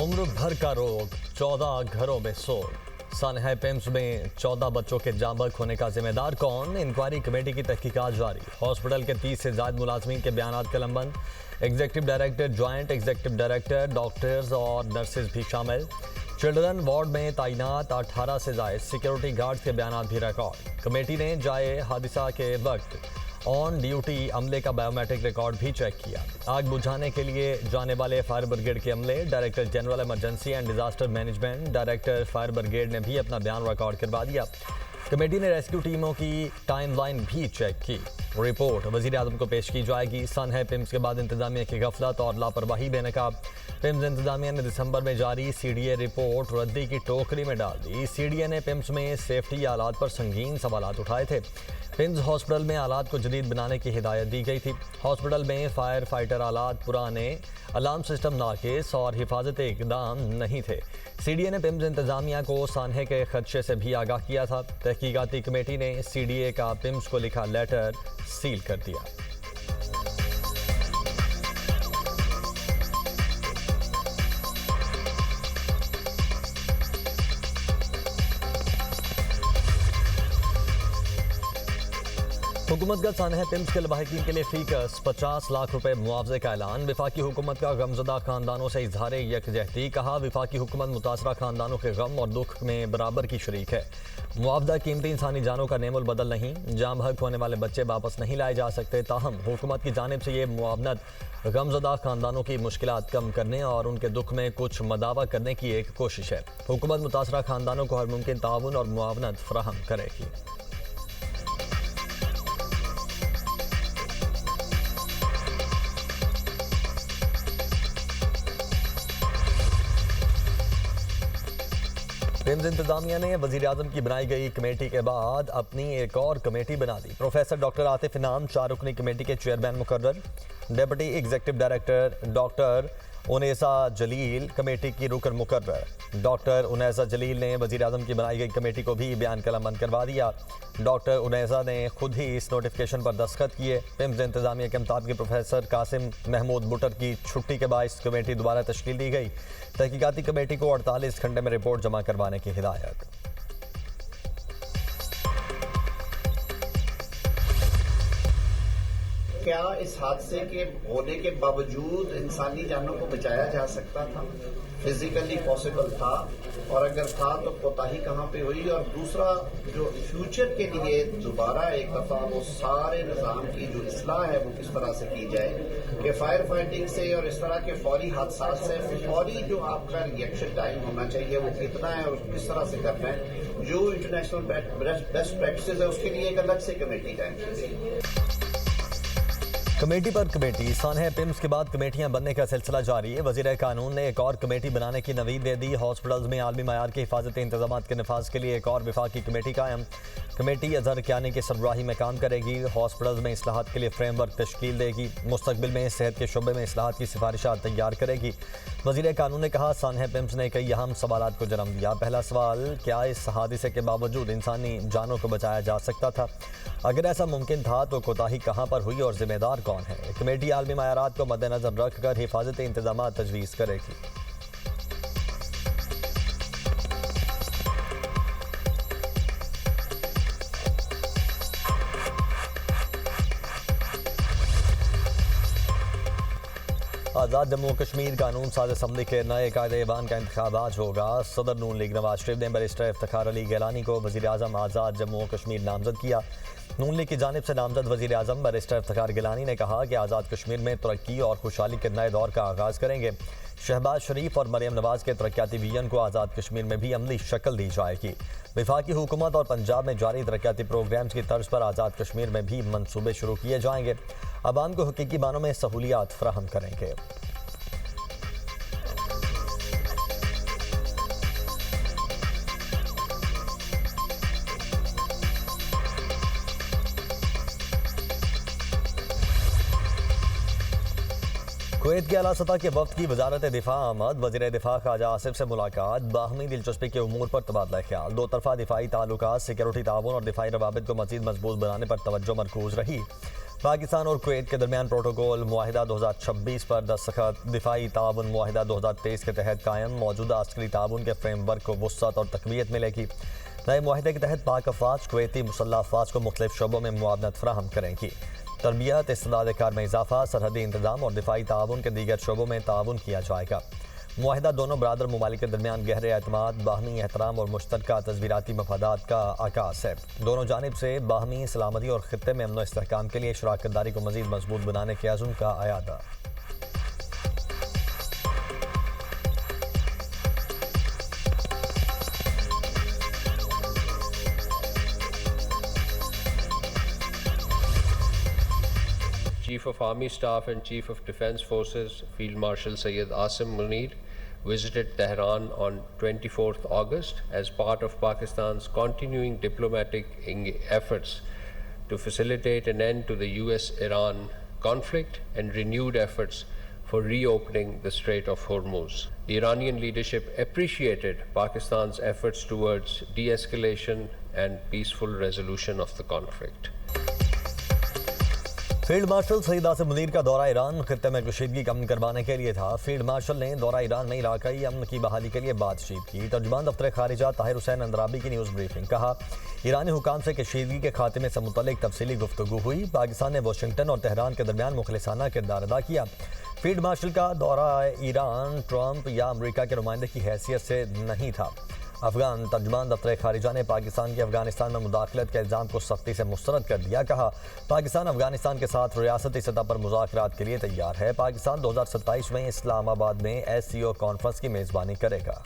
उम्र भर का रोग, 14 घरों में सोग। सनहा पिम्स में 14 बच्चों के जाँ बहक होने का जिम्मेदार कौन? इंक्वायरी कमेटी की तहकीकात जारी। हॉस्पिटल के 30 से ज्यादा मुलाजमीन के बयानात कलमबंद। Executive director, joint executive director, doctors और नर्सेज भी शामिल। चिल्ड्रन वार्ड में तैनात 18 से ज्यादा सिक्योरिटी गार्ड्स के बयानात भी रिकॉर्ड। कमेटी ने जाए हादसा के वक्त ऑन ड्यूटी अमले का बायोमेट्रिक रिकॉर्ड भी चेक किया। आग बुझाने के लिए जाने वाले फायर ब्रिगेड के अमले, director general emergency and disaster management, director fire brigade ने भी अपना बयान रिकॉर्ड करवा दिया। कमेटी ने रेस्क्यू टीमों की टाइमलाइन भी चेक की। रिपोर्ट वजीर आजम को पेश की जाएगी। सनहा पिम्स के बाद इंतजामिया की गफलत और लापरवाही बेनकाब। पिम्स इंतजामिया ने दिसंबर में जारी सीडीए रिपोर्ट रद्दी की टोकरी में डाल दी। सीडीए ने पिम्स में सेफ्टी आलात पर संगीन सवालात उठाए थे। पिम्स हॉस्पिटल में आलात को जदीद बनाने की हिदायत दी गई थी। हॉस्पिटल में फायर फाइटर आलात पुराने, अलार्म सिस्टम नाकिस और हिफाजती इकदाम नहीं थे। सीडीए ने पिम्स इंतजामिया को सानहे के खदशे से भी आगाह किया था। तहकीकाती कमेटी ने सीडीए का पिम्स को लिखा लेटर सील कर दिया। हुकूमत का सनहा पिम्स के लवाहिकीन के लिए फीकस 50 लाख रुपए मुआवजे का ऐलान। विफाकी हुकूमत का गमजदा खानदानों से इजहार यकजहती। कहा, विफाकी हुकूमत मुतासरा खानदानों के गम और दुख में बराबर की शरीक है। मुआवजा कीमती इंसानी जानों का नेमुल बदल नहीं। जाम हक होने वाले बच्चे वापस नहीं लाए जा सकते। ताहम हुकूमत की जानिब से ये मुआवनत गमजदा खानदानों की मुश्किलात कम करने और उनके दुख में कुछ मदावा करने की एक कोशिश है। हुकूमत मुतासरा खानदानों को हर मुमकिन ताउन और मुआवनत फराहम करेगी। पिम्स इंतजामिया ने वजीर आजम की बनाई गई कमेटी के बाद अपनी एक और कमेटी बना दी। प्रोफेसर डॉक्टर आतिफ इनाम 4 रुकनी कमेटी के चेयरमैन मुकर्रर। डिप्टी एग्जीक्यूटिव डायरेक्टर डॉक्टर उनैसा जलील कमेटी की रुकन मुकर्रर। डॉक्टर उनैसा जलील ने वजीर आजम की बनाई गई कमेटी को भी बयान कलमबंद करवा दिया। डॉक्टर उनैसा ने खुद ही इस नोटिफिकेशन पर दस्तखत किए। पिम्स इंतजामिया के मुताबिक प्रोफेसर कासिम महमूद बुटर की छुट्टी के बाद कमेटी दोबारा तश्कील दी गई। तहकीकाती कमेटी को 48 घंटे में रिपोर्ट जमा करवाने की हिदायत। क्या इस हादसे के होने के बावजूद इंसानी जानों को बचाया जा सकता था? फिजिकली पॉसिबल था? और अगर था तो कोताही कहाँ पे हुई? और दूसरा, जो फ्यूचर के लिए दोबारा एक दफा वो सारे निज़ाम की जो इस्लाह है वो किस तरह से की जाए कि फायर फाइटिंग से और इस तरह के फौरी हादसा से फौरी जो आपका रिएक्शन टाइम होना चाहिए वो कितना है और किस तरह से करना है। जो इंटरनेशनल बेस्ट प्रैक्टिसेस है उसके लिए एक अलग से कमेटी कायम की गई। कमेटी पर कमेटी। सनहा पिम्स के बाद कमेटियां बनने का सिलसिला जारी है। वजीर कानून ने एक और कमेटी बनाने की नवीद दे दी। हॉस्पिटल्स में आलमी मयार के हिफाजती इंतजाम के नफाज के लिए एक और विफाकी कमेटी कायम। कमेटी अजहर कियानी की सरबराही में काम करेगी। हॉस्पिटल्स में इस्लाहात के लिए फ्रेमवर्क तश्कील देगी। मुस्तकबिल में सेहत के शोबे में इस्लाहात की सिफारिशात तैयार करेगी। वजीर कानून ने कहा, सनहा पिम्स ने कई अहम सवालात को जन्म दिया। पहला सवाल, क्या इस हादसे के बावजूद इंसानी जानों को बचाया जा सकता था? अगर ऐसा मुमकिन था तो कोताही कहाँ पर हुई और जिम्मेदार कौन है? कमेटी आलमी मयारात को मद्देनजर रखकर हिफाजती इंतजाम तजवीज़ करेगी। आज़ाद जम्मू कश्मीर कानून साज असम्बली के नए कायदे-ए-बान का इंतखाब आज होगा। सदर नून लीग नवाज शरीफ ने बैरिस्टर इफ्तिखार अली गिलानी को वज़ीर आज़म आज़ाद जम्मू कश्मीर नामजद किया। नून लीग की जानिब से नामजद वज़ीर आज़म बैरिस्टर इफ्तिखार गिलानी ने कहा कि आज़ाद कश्मीर में तरक्की और खुशहाली के नए दौर का आगाज़ करेंगे। शहबाज शरीफ और मरियम नवाज के तरक्याती विजन को आज़ाद कश्मीर में भी अमली शक्ल दी जाएगी। विफाकी हुकूमत और पंजाब में जारी तरक्याती प्रोग्राम्स की तर्ज पर आज़ाद कश्मीर में भी मनसूबे शुरू किए जाएंगे। अवाम को हकीकी मानों में सहूलियात फराहम करेंगे। कुवैत के आला सतह के वफ्द की वजारत दिफा आमद। वज़ीर दिफा ख्वाजा आसिफ से मुलाकात। बाहमी दिलचस्पी के उमूर पर तबादला ख्याल। दो तरफा दिफाई ताल्लुकात, सिक्योरिटी ताउन और दिफाई रवाबित को मज़ीद मजबूत बनाने पर तवज्जो मरकूज रही। पाकिस्तान और कुवैत के दरमियान प्रोटोकॉल मुआहिदा 2026 पर दस्तखत। दिफाई ताउन मुआहिदा 2023 के तहत कायम मौजूदा अस्करी ताउन के फ्रेमवर्क को वुसअत और तकवीत मिलेगी। नए मुआहिदे के तहत पाक अफवाज कुवैती मुसल्लह अफवाज को मुख्तलिफ शोबों में मुआवनत फराहम करेंगी। तरबियत, इस्तेदाद कार में इजाफा, सरहदी इंतजाम और दिफाई ताउन के दीगर शोबों में ताउन किया जाएगा। मुआहिदा दोनों बरादर ममालिक के दरमियान गहरे एतमाद, बाहमी एहतराम और मुश्तरका तस्वीराती मफादात का आकाश है। दोनों जानिब से बाहमी सलामती और खित्ते में अमन व इस्तेहकाम के लिए शराकत दारी को मजीद मजबूत बनाने के अज़्म का अयादा। Chief of Army Staff and Chief of Defence Forces Field Marshal Syed Asim Munir visited Tehran on 24th August as part of Pakistan's continuing diplomatic efforts to facilitate an end to the US-Iran conflict and renewed efforts for reopening the Strait of Hormuz. The Iranian leadership appreciated Pakistan's efforts towards de-escalation and peaceful resolution of the conflict. Field marshal Saeed Asim Munir का दौरा Iran खित्ते में कशीदगी कम करवाने के लिए था। Field marshal ने दौरा ईरान में इलाकाई अमन की बहाली के लिए बातचीत की। तर्जुमान दफ्तर खारिजा ताहिर हुसैन अंदराबी की न्यूज़ ब्रीफिंग। कहा, ईरानी हुकाम से कशीदगी के खात्मे से मुतल्लिक तफसीली गुफ्तगू हुई। पाकिस्तान ने वाशिंगटन और तहरान के दरमियान मुखलिसाना किरदार अदा किया। फील्ड मार्शल का दौरा ईरान, ट्रंप या अमरीका के नुमाइंदे की हैसियत से नहीं था। अफगान तर्जुमान दफ्तर खारिजा ने पाकिस्तान की अफगानिस्तान में मुदाखलत के इल्ज़ाम को सख्ती से मुस्तरद कर दिया। कहा, पाकिस्तान अफगानिस्तान के साथ रियासती सतह पर मुज़ाकरात के लिए तैयार है। पाकिस्तान 2027 में इस्लामाबाद में SCO कॉन्फ्रेंस की मेज़बानी करेगा।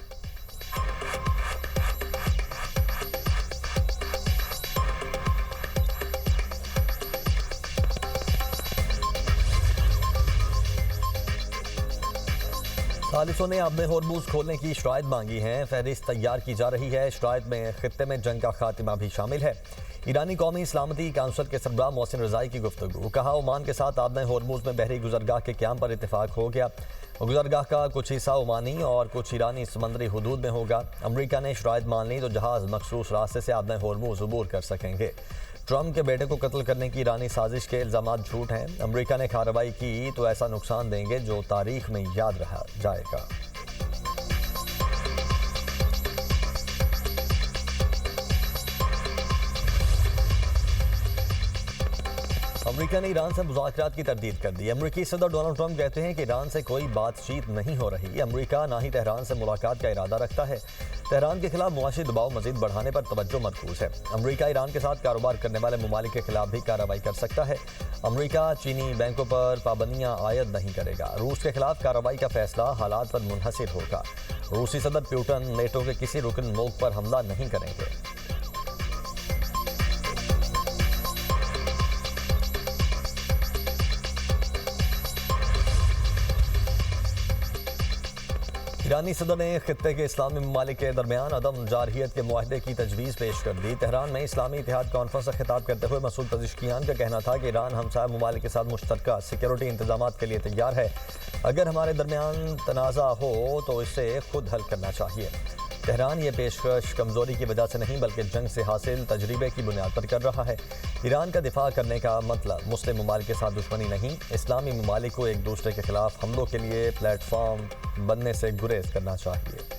सालिसों ने अपने होर्मुज़ खोलने की शराइत मांगी हैं। फहरिस्त तैयार की जा रही है। शराइत में खित्ते में जंग का खात्मा भी शामिल है। ईरानी कौमी सलामती काउंसिल के सरबराह मोहसिन रज़ाई की गुफ्तगू। कहा, ओमान के साथ आपने होर्मुज़ में बहरी गुजरगाह के क़याम पर इत्तेफाक हो गया। गुजरगाह का कुछ हिस्सा ओमानी और कुछ ईरानी समंदरी हुदूद में होगा। अमरीका ने शराइत मान ली तो जहाज़ मखसूस रास्ते से आपने होर्मुज़ अबूर कर सकेंगे। ट्रंप के बेटे को कत्ल करने की ईरानी साजिश के इल्ज़ामात झूठ हैं। अमरीका ने कार्रवाई की तो ऐसा नुकसान देंगे जो तारीख में याद रहा जाएगा। अमरीका ने ईरान से मुज़ाकरात की तरदीद कर दी। अमरीकी सदर डोनाल्ड ट्रंप कहते हैं कि ईरान से कोई बातचीत नहीं हो रही। अमरीका ना ही तेहरान से मुलाकात का इरादा रखता है। तेहरान के खिलाफ मुआशी दबाव मजीद बढ़ाने पर तवज्जो मरकूज है। अमरीका ईरान के साथ कारोबार करने वाले ममालिक के खिलाफ भी कार्रवाई कर सकता है। अमरीका चीनी बैंकों पर पाबंदियां आयद नहीं करेगा। रूस के खिलाफ कार्रवाई का फैसला हालात पर मुनहसिर होगा। रूसी सदर पुतिन नेटो के किसी रुकन मुल्क पर हमला नहीं करेंगे। ईरानी सदर ने खित्ते के इस्लामी ममालिक के दरमियान अदम जारहियत के मुआहदे की तजवीज़ पेश कर दी। तेहरान में इस्लामी इत्तेहाद कॉन्फ्रेंस से खिताब करते हुए मसूद पज़िशकियान का कहना था कि ईरान हमसाया ममालिक के साथ मुश्तरका सिक्योरिटी इंतजामात के लिए तैयार है। अगर हमारे दरमियान तनाज़ा हो तो इसे खुद हल करना चाहिए। तेहरान ये पेशकश कमज़ोरी की वजह से नहीं बल्कि जंग से हासिल तजर्बे की बुनियाद पर कर रहा है। ईरान का दिफा करने का मतलब मुस्लिम ममालिक के साथ दुश्मनी नहीं, इस्लामी ममालिक को एक दूसरे के खिलाफ हमलों के लिए प्लेटफॉर्म बनने से गुरेज करना चाहिए।